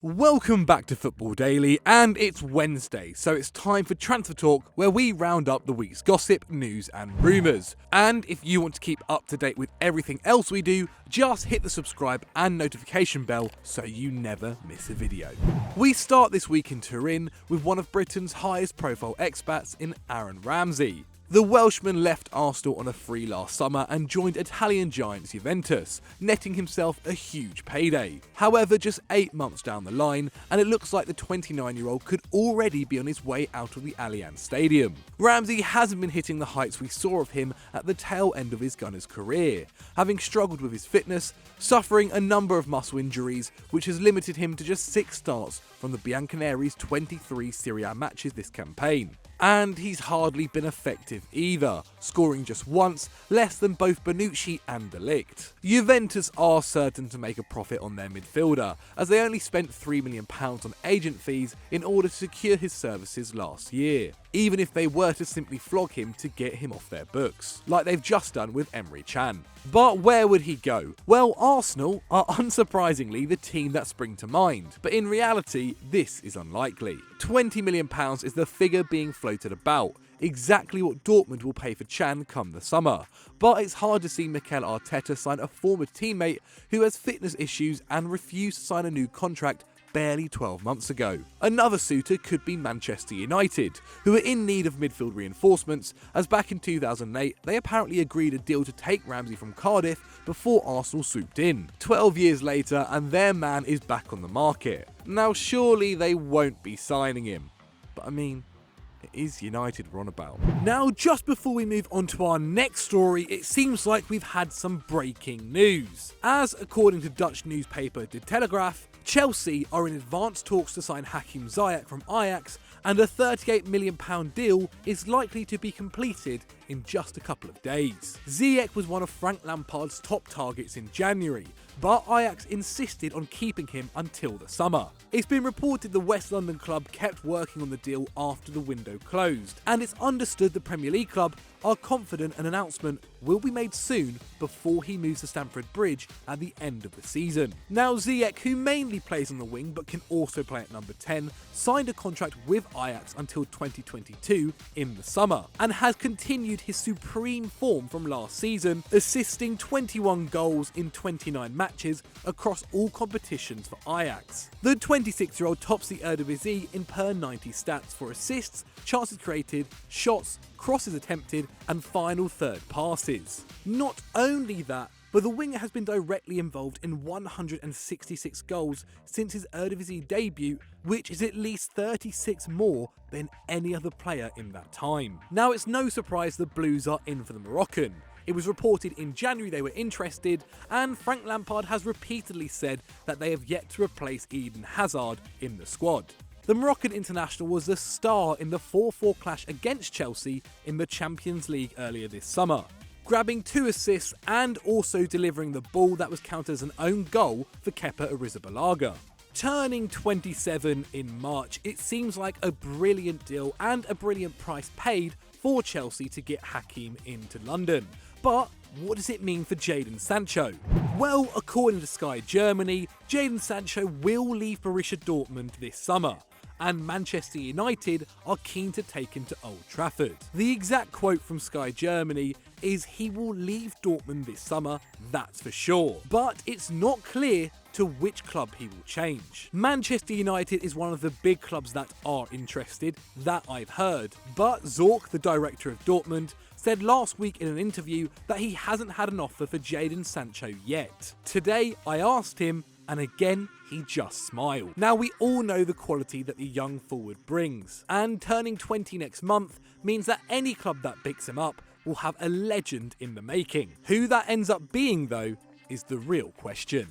Welcome back to Football Daily, and it's Wednesday, so it's time for Transfer Talk, where we round up the week's gossip, news and rumours. And if you want to keep up to date with everything else we do, just hit the subscribe and notification bell so you never miss a video. We start this week in Turin with one of Britain's highest profile expats in Aaron Ramsey. The Welshman left Arsenal on a free last summer and joined Italian giants Juventus, netting himself a huge payday. However, just 8 months down the line, and it looks like the 29-year-old could already be on his way out of the Allianz Stadium. Ramsey hasn't been hitting the heights we saw of him at the tail end of his Gunners' career, having struggled with his fitness, suffering a number of muscle injuries, which has limited him to just 6 starts from the Bianconeri's 23 Serie A matches this campaign. And he's hardly been effective either, scoring just once, less than both Bonucci and De Ligt. Juventus are certain to make a profit on their midfielder, as they only spent £3 million on agent fees in order to secure his services last year, even if they were to simply flog him to get him off their books, like they've just done with Emre Can. But where would he go? Well, Arsenal are unsurprisingly the team that spring to mind, but in reality, this is unlikely. £20 million is the figure being floated about, exactly what Dortmund will pay for Can come the summer. But it's hard to see Mikel Arteta sign a former teammate who has fitness issues and refused to sign a new contract barely 12 months ago. Another suitor could be Manchester United, who are in need of midfield reinforcements, as back in 2008 they apparently agreed a deal to take Ramsey from Cardiff before Arsenal swooped in. 12 years later and their man is back on the market. Now surely they won't be signing him, but I mean, it is United we're on about. Now, just before we move on to our next story, it seems like we've had some breaking news. As according to Dutch newspaper De Telegraaf, Chelsea are in advanced talks to sign Hakim Zyach from Ajax, and a £38 million deal is likely to be completed in just a couple of days. Ziyech was one of Frank Lampard's top targets in January, but Ajax insisted on keeping him until the summer. It's been reported the West London club kept working on the deal after the window closed, and it's understood the Premier League club are confident an announcement will be made soon before he moves to Stamford Bridge at the end of the season. Now, Ziyech, who mainly plays on the wing but can also play at number 10, signed a contract with Ajax until 2022 in the summer, and has continued his supreme form from last season, assisting 21 goals in 29 matches across all competitions for Ajax. The 26-year-old tops the Eredivisie in per 90 stats for assists, chances created, shots, crosses attempted, and final third passes. Not only that, but the winger has been directly involved in 166 goals since his Eredivisie debut, which is at least 36 more than any other player in that time. Now, it's no surprise the Blues are in for the Moroccan. It was reported in January they were interested, and Frank Lampard has repeatedly said that they have yet to replace Eden Hazard in the squad. The Moroccan international was the star in the 4-4 clash against Chelsea in the Champions League earlier this summer, grabbing 2 assists and also delivering the ball that was counted as an own goal for Kepa Arrizabalaga. Turning 27 in March, it seems like a brilliant deal and a brilliant price paid for Chelsea to get Hakim into London. But what does it mean for Jadon Sancho? Well, according to Sky Germany, Jadon Sancho will leave Borussia Dortmund this summer, and Manchester United are keen to take him to Old Trafford. The exact quote from Sky Germany is he will leave Dortmund this summer, that's for sure. But it's not clear to which club he will change. Manchester United is one of the big clubs that are interested, that I've heard. But Zorc, the director of Dortmund, said last week in an interview that he hasn't had an offer for Jadon Sancho yet. Today, I asked him, and again, he just smiled. Now, we all know the quality that the young forward brings, and turning 20 next month means that any club that picks him up will have a legend in the making. Who that ends up being, though, is the real question.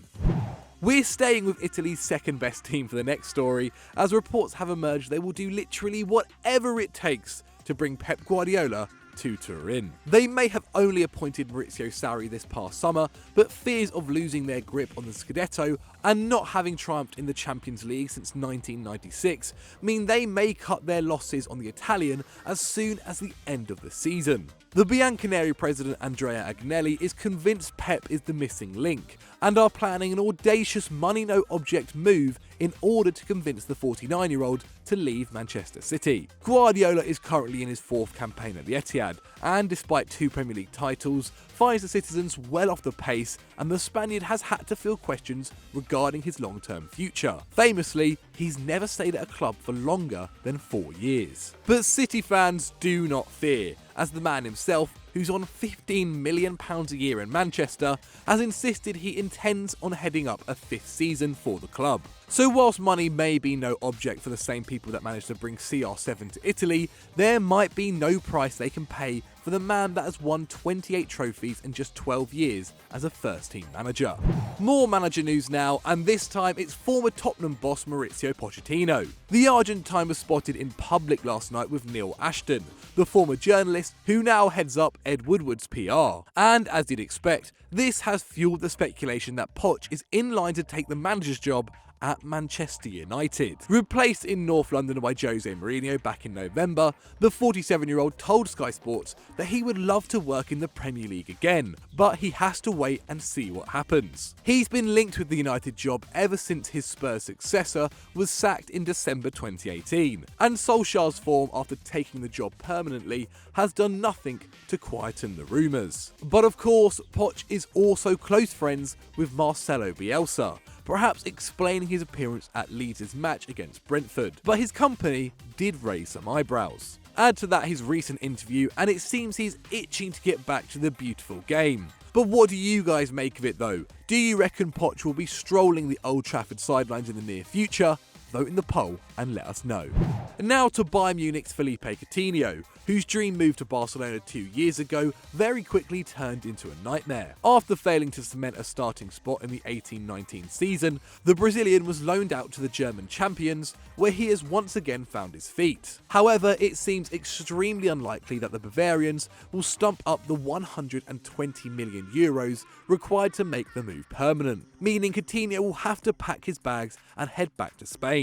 We're staying with Italy's second best team for the next story, as reports have emerged they will do literally whatever it takes to bring Pep Guardiola to Turin. They may have only appointed Maurizio Sarri this past summer, but fears of losing their grip on the Scudetto and not having triumphed in the Champions League since 1996 mean they may cut their losses on the Italian as soon as the end of the season. The Bianconeri president Andrea Agnelli is convinced Pep is the missing link and are planning an audacious money no object move in order to convince the 49-year-old to leave Manchester City. Guardiola is currently in his 4th campaign at the Etihad and, despite 2 Premier League titles, finds the citizens well off the pace, and the Spaniard has had to field questions regarding his long-term future. Famously, he's never stayed at a club for longer than 4 years. But City fans do not fear, as the man himself, who's on £15 million a year in Manchester, has insisted he intends on heading up a 5th season for the club. So whilst money may be no object for the same people that managed to bring CR7 to Italy, there might be no price they can pay for the man that has won 28 trophies in just 12 years as a first-team manager. More manager news now, and this time it's former Tottenham boss Mauricio Pochettino. The Argentine was spotted in public last night with Neil Ashton, the former journalist who now heads up Ed Woodward's PR. And as you'd expect, this has fueled the speculation that Poch is in line to take the manager's job at Manchester United. Replaced in North London by Jose Mourinho back in November, the 47-year-old told Sky Sports that he would love to work in the Premier League again, but he has to wait and see what happens. He's been linked with the United job ever since his Spurs successor was sacked in December 2018, and Solskjaer's form after taking the job permanently has done nothing to quieten the rumours. But of course, Poch is also close friends with Marcelo Bielsa, perhaps explaining his appearance at Leeds' match against Brentford. But his company did raise some eyebrows. Add to that his recent interview, and it seems he's itching to get back to the beautiful game. But what do you guys make of it though? Do you reckon Poch will be strolling the Old Trafford sidelines in the near future? Vote in the poll and let us know. And now to Bayern Munich's Felipe Coutinho, whose dream move to Barcelona 2 years ago very quickly turned into a nightmare. After failing to cement a starting spot in the 18-19 season, the Brazilian was loaned out to the German champions, where he has once again found his feet. However, it seems extremely unlikely that the Bavarians will stump up the 120 million euros required to make the move permanent, meaning Coutinho will have to pack his bags and head back to Spain.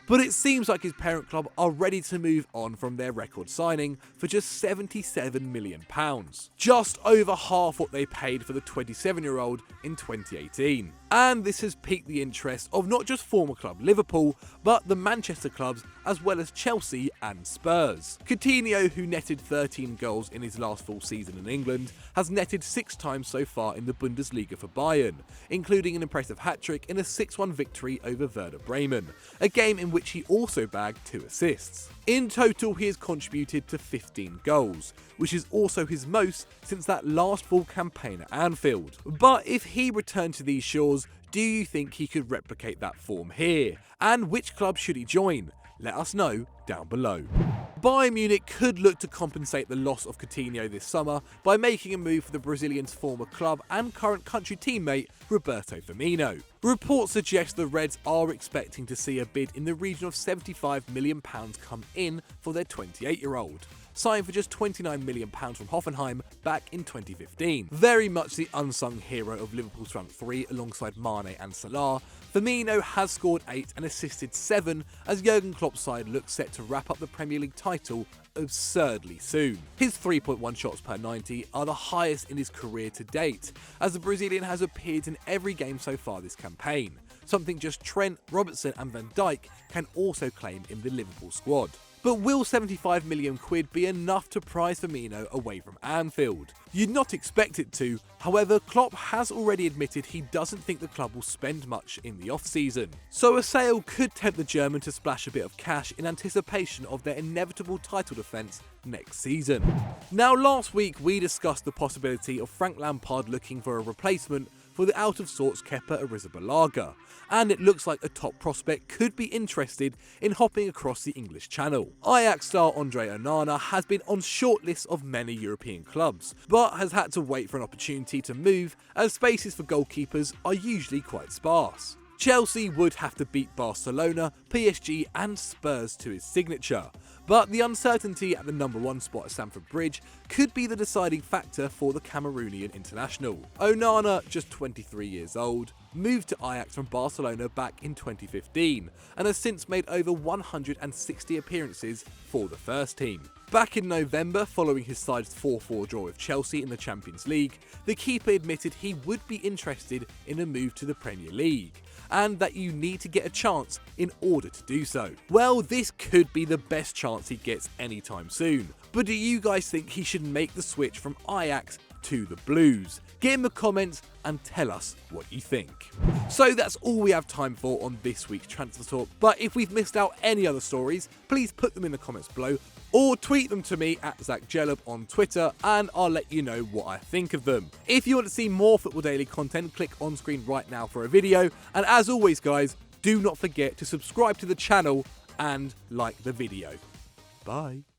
But it seems like his parent club are ready to move on from their record signing for just £77 million, just over half what they paid for the 27-year-old in 2018. And this has piqued the interest of not just former club Liverpool, but the Manchester clubs as well as Chelsea and Spurs. Coutinho, who netted 13 goals in his last full season in England, has netted 6 times so far in the Bundesliga for Bayern, including an impressive hat-trick in a 6-1 victory over Werder Bremen, a game in which he also bagged 2 assists. In total, he has contributed to 15 goals, which is also his most since that last full campaign at Anfield. But if he returned to these shores, do you think he could replicate that form here? And which club should he join? Let us know down below. Bayern Munich could look to compensate the loss of Coutinho this summer by making a move for the Brazilian's former club and current country teammate Roberto Firmino. Reports suggest the Reds are expecting to see a bid in the region of £75 million come in for their 28-year-old. Signed for just £29 million from Hoffenheim back in 2015. Very much the unsung hero of Liverpool's front three alongside Mane and Salah, Firmino has scored 8 and assisted 7 as Jurgen Klopp's side looks set to wrap up the Premier League title absurdly soon. His 3.1 shots per 90 are the highest in his career to date, as the Brazilian has appeared in every game so far this campaign, something just Trent, Robertson and Van Dijk can also claim in the Liverpool squad. But will £75 million be enough to prize Firmino away from Anfield? You'd not expect it to, however Klopp has already admitted he doesn't think the club will spend much in the off-season. So a sale could tempt the German to splash a bit of cash in anticipation of their inevitable title defence next season. Now last week we discussed the possibility of Frank Lampard looking for a replacement for the out-of-sorts Kepa Arrizabalaga, and it looks like a top prospect could be interested in hopping across the English Channel. Ajax star Andre Onana has been on shortlists of many European clubs, but has had to wait for an opportunity to move as spaces for goalkeepers are usually quite sparse. Chelsea would have to beat Barcelona, PSG and Spurs to his signature, but the uncertainty at the number 1 spot at Stamford Bridge could be the deciding factor for the Cameroonian international. Onana, just 23 years old, moved to Ajax from Barcelona back in 2015 and has since made over 160 appearances for the first team. Back in November, following his side's 4-4 draw with Chelsea in the Champions League, the keeper admitted he would be interested in a move to the Premier League, and that you need to get a chance in order to do so. Well, this could be the best chance he gets anytime soon, but do you guys think he should make the switch from Ajax to the Blues? Get in the comments and tell us what you think. So that's all we have time for on this week's Transfer Talk, but if we've missed out any other stories, please put them in the comments below or tweet them to me at zyach on Twitter and I'll let you know what I think of them. If you want to see more Football Daily content, click on screen right now for a video, and as always guys, do not forget to subscribe to the channel and like the video. Bye.